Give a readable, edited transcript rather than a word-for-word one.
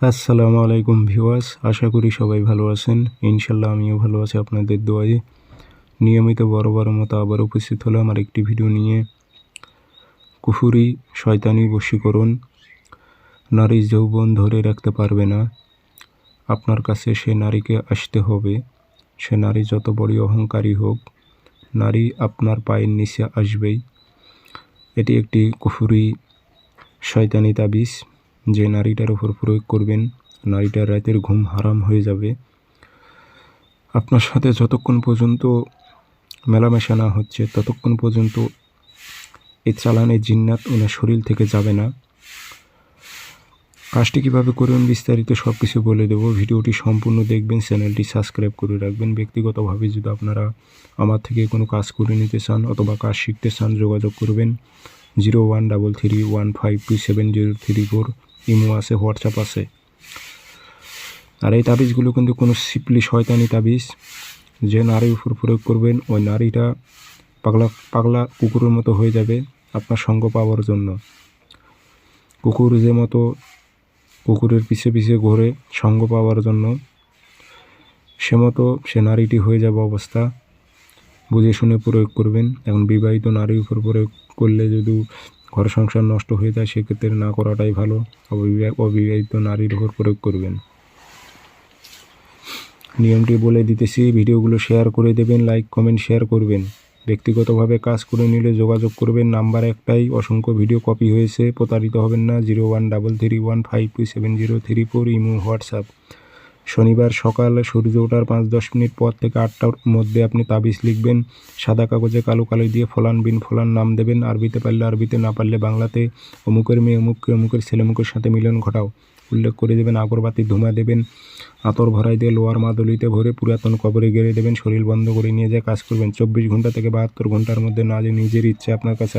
আসসালামু আলাইকুম ভিউয়ার্স, আশা করি সবাই ভালো আছেন। ইনশাল্লাহ আমিও ভালো আছি আপনাদের দোয়ায়। নিয়মিত বড় মতো আবার উপস্থিত হলাম আর একটি ভিডিও নিয়ে। কুফরি শয়তানি বশীকরণ। নারীর যৌবন ধরে রাখতে পারবে না। আপনার কাছে সে নারীকে আসতে হবে। সে নারী যত বড়ই অহংকারী হোক, নারী আপনার পায়ের নিচে আসবেই। এটি একটি কুফরি শয়তানি তাবিজ। যে নারীটার উপর প্রয়োগ করবেন, নারীটার রাতের ঘুম হারাম হয়ে যাবে। আপনার সাথে যতক্ষণ পর্যন্ত মেলামেশা না হচ্ছে ততক্ষণ পর্যন্ত এই চালানের জিন্নাত ওনার শরীর থেকে যাবে না। কাজটি কীভাবে করবেন বিস্তারিত সব কিছু বলে দেবো। ভিডিওটি সম্পূর্ণ দেখবেন, চ্যানেলটি সাবস্ক্রাইব করে রাখবেন। ব্যক্তিগতভাবে যদি আপনারা আমার থেকে কোনো কাজ করে নিতে চান অথবা কাজ শিখতে চান, যোগাযোগ করবেন 0133152704। ইমো আছে, হোয়াটসঅ্যাপ আছে। আর এই তাবিজগুলো কিন্তু কোনো সিপলি শয়তানি তাবিজ। যে নারীর উপর প্রয়োগ করবেন ওই নারীটা পাগলা কুকুরের মতো হয়ে যাবে আপনার সঙ্গ পাওয়ার জন্য। কুকুর যে মতো কুকুরের পিছে ঘোরে সঙ্গ পাওয়ার জন্য, সে মতো সে নারীটি হয়ে যাবে অবস্থা। বুঝে শুনে প্রয়োগ করবেন। এখন বিবাহিত নারীর উপর প্রয়োগ করলে যদি ঘর সংসার নষ্ট হয়ে যায় সেক্ষেত্রে না করাটাই ভালো। অবিবাহিত নারীর উপর প্রয়োগ করবেন। নিয়মটি বলে দিতেছি, ভিডিওগুলো শেয়ার করে দেবেন, লাইক কমেন্ট শেয়ার করবেন। ব্যক্তিগতভাবে কাজ করে নিলে যোগাযোগ করবেন। নাম্বার একটাই, অসংখ্য ভিডিও কপি হয়েছে, প্রতারিত হবেন না। 0133152704 ইমো হোয়াটসঅ্যাপ। শনিবার সকালে সূর্য ওঠার 5-10 মিনিট পর থেকে 8টার মধ্যে আপনি তাবিজ লিখবেন। সাদা কাগজে কালো দিয়ে ফলান বিন ফলান নাম দেবেন। আরবিতে পারলে আরবিতে, না পারলে বাংলাতে। অমুকের মেয়ে অমুককে, অমুকের ছেলে অমুকের সাথে মিলন ঘটাও উল্লেখ করে দেবেন। আগরবাতি ধুমা দেবেন। আতর ভরাই দিয়ে লোয়ার মাদুলিতে ভরে পুরাতন কবরে গেড়ে দেবেন। শরীর বন্ধ করে নিয়ে যায় কাজ করবেন। 24 ঘন্টা থেকে 72 ঘন্টার মধ্যে না যে নিজের ইচ্ছে আপনার কাছে